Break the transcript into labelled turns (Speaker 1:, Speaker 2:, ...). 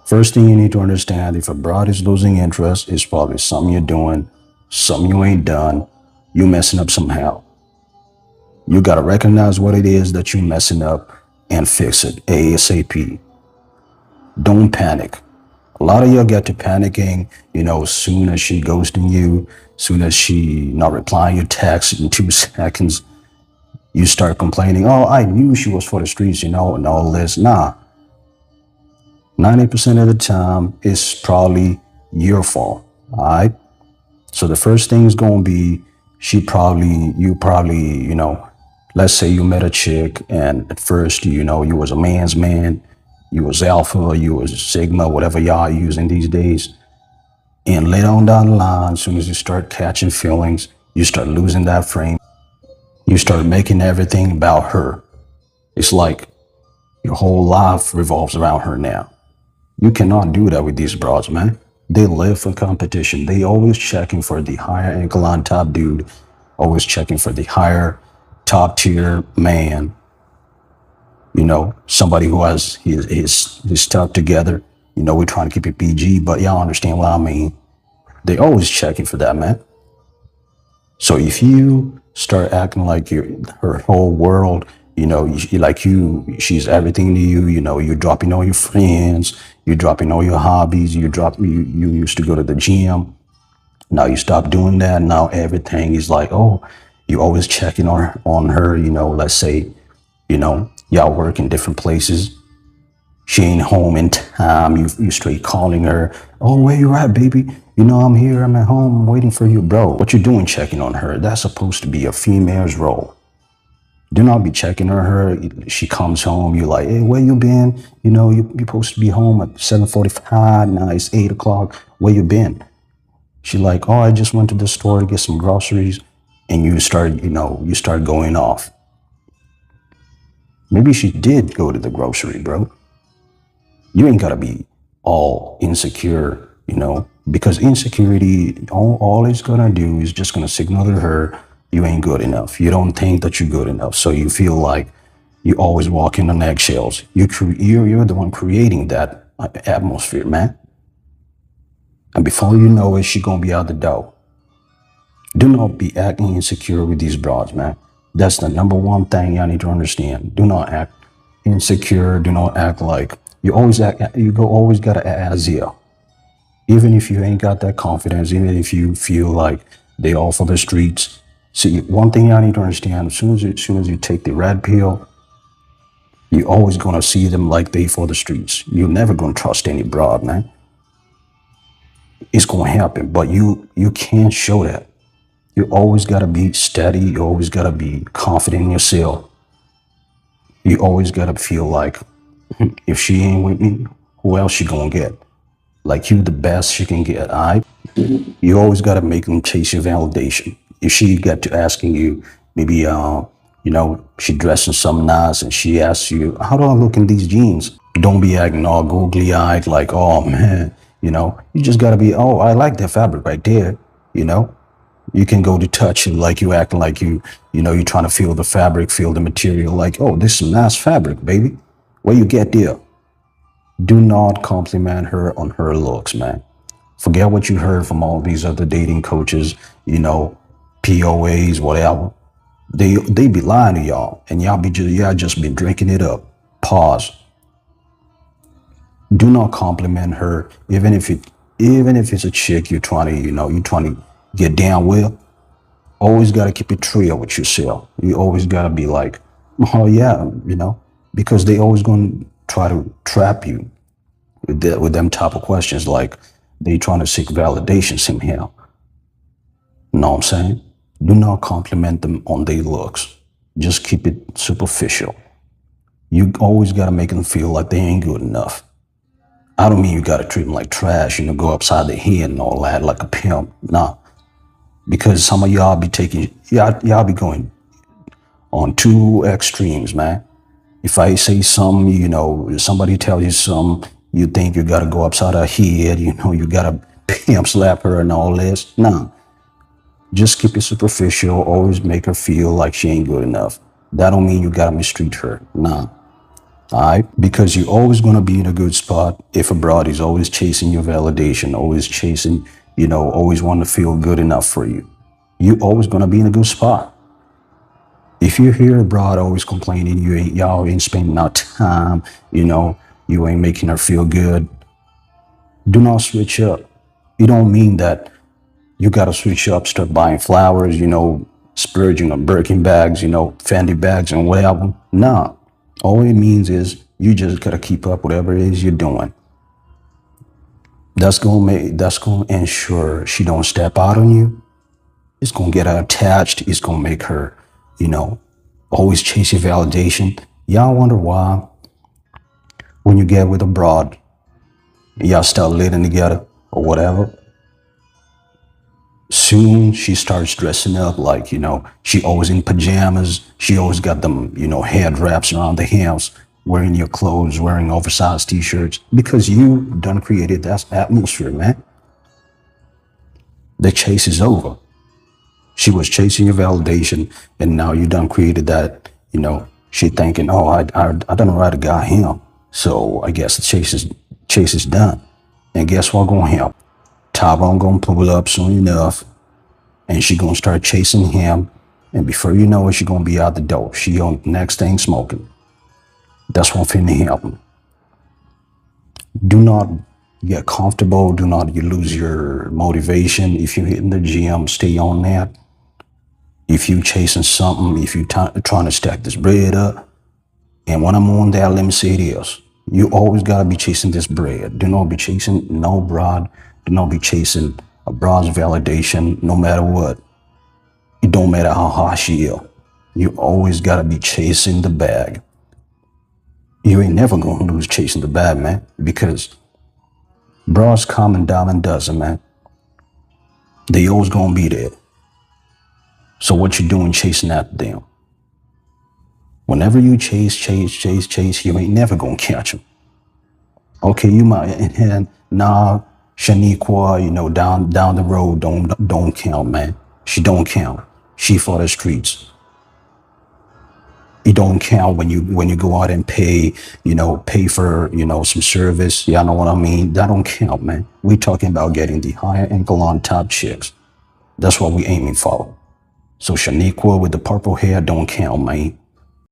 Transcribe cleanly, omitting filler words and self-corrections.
Speaker 1: First thing you need to understand, if a broad is losing interest, it's probably something you're doing, something you ain't done, you messing up somehow. You gotta recognize what it is that you're messing up and fix it ASAP. Don't panic. A lot of y'all get to panicking, soon as she ghosting you, soon as she not replying your text in 2 seconds, you start complaining, oh, I knew she was for the streets, and all this. Nah, 90% of the time, it's probably your fault. All right. So the first thing is going to be you probably, let's say you met a chick and at first, you was a man's man, you was alpha, you was sigma, whatever y'all using these days. And later on down the line, as soon as you start catching feelings, you start losing that frame. You start making everything about her. It's like your whole life revolves around her now. You cannot do that with these broads, man. They live for competition. They always checking for the higher ankle on top dude, always checking for the higher top tier man. Somebody who has his stuff together. We're trying to keep it PG, but y'all understand what I mean. They always checking for that, man. So if you start acting like her whole world, she's everything to you, you're dropping all your friends, you're dropping all your hobbies, you used to go to the gym. Now you stop doing that. Now everything is like, oh, you always checking on her, let's say, y'all work in different places. She ain't home in time. You straight calling her. Oh, where you at, baby? I'm here. I'm at home. I'm waiting for you, bro. What you doing checking on her? That's supposed to be a female's role. Do not be checking on her. She comes home. You're like, hey, where you been? You're supposed to be home at 7:45. Now it's 8 o'clock. Where you been? She like, oh, I just went to the store to get some groceries. And you start going off. Maybe she did go to the grocery, bro. You ain't gotta be all insecure, because insecurity, all it's gonna do is just gonna signal to her you ain't good enough. You don't think that you're good enough. So you feel like you always walking on eggshells. You're the one creating that atmosphere, man. And before you know it, she gonna be out the door. Do not be acting insecure with these broads, man. That's the number one thing y'all need to understand. Do not act insecure. Do not act like always gotta act as if. Even if you ain't got that confidence, even if you feel like they all for the streets. See, one thing y'all need to understand, as soon as you take the red pill, you're always gonna see them like they for the streets. You're never gonna trust any broad, man. It's gonna happen, but you can't show that. You always gotta be steady. You always gotta be confident in yourself. You always gotta feel like if she ain't with me, who else she gonna get? Like you the best she can get, all right? You always gotta make them chase your validation. If she get to asking you, maybe she dressing something nice and she asks you, how do I look in these jeans? Don't be acting all googly eyed like, oh man, you just gotta be, oh, I like that fabric right there, you know? You can go to touch it like you acting like you're trying to feel the fabric, feel the material, like, oh, this is nice fabric, baby. Where you get there? Do not compliment her on her looks, man. Forget what you heard from all these other dating coaches, POAs, whatever. They be lying to y'all, and y'all just been drinking it up. Pause. Do not compliment her, even if it's a chick you're trying to get down with. Always got to keep it real with yourself. You always got to be like, oh yeah, because they always going to try to trap you with them type of questions, like they trying to seek validation somehow. Know what I'm saying? Do not compliment them on their looks. Just keep it superficial. You always got to make them feel like they ain't good enough. I don't mean you got to treat them like trash, go upside their head and all that like a pimp. Nah. Because some of y'all be going on two extremes, man. If I say something, somebody tells you something, you think you gotta go upside her head, you gotta pimp slap her and all this. Nah. Just keep it superficial, always make her feel like she ain't good enough. That don't mean you gotta mistreat her. Nah. All right, because you're always going to be in a good spot if a broad is always chasing your validation, always chasing, always wanting to feel good enough for you. You're always going to be in a good spot. If you hear a broad always complaining, y'all ain't spending enough time, you ain't making her feel good, do not switch up. It don't mean that you got to switch up, start buying flowers, splurging on Birkin bags, Fendi bags and whatever. Nah, all it means is you just got to keep up whatever it is you're doing. That's gonna ensure she don't step out on you. It's gonna get her attached. It's gonna make her, always chase your validation. Y'all wonder why when you get with a broad, y'all start living together or whatever, soon she starts dressing up like, she always in pajamas. She always got them, head wraps around the house, wearing your clothes, wearing oversized t-shirts, because you done created that atmosphere, man. The chase is over. She was chasing your validation, and now you done created that, she thinking, oh, I done already got him. So I guess the chase is done. And guess what gonna happen? Tyrone gonna pull up soon enough, and she gonna start chasing him. And before you know it, she gonna be out the door. She on the next thing smoking. That's what finna happen. Do not get comfortable. Do not lose your motivation. If you're hitting the gym, stay on that. If you chasing something, if you trying to stack this bread up, and when I'm on that, let me say this. You always gotta be chasing this bread. Do not be chasing no broad. Do not be chasing a broad's validation, no matter what. It don't matter how hot she is. You always gotta be chasing the bag. You ain't never gonna lose chasing the bag, man, because broads come and dime a dozen, man. They always gonna be there. So what you doing chasing after them? Whenever you chase, you ain't never gonna catch them. Okay, you might, and nah, Shaniqua, down the road, don't count, man. She don't count. She for the streets. It don't count when you go out and pay for, some service. Y'all know what I mean? That don't count, man. We talking about getting the higher ankle on top chicks. That's what we aiming for. So Shaniqua with the purple hair don't count, man.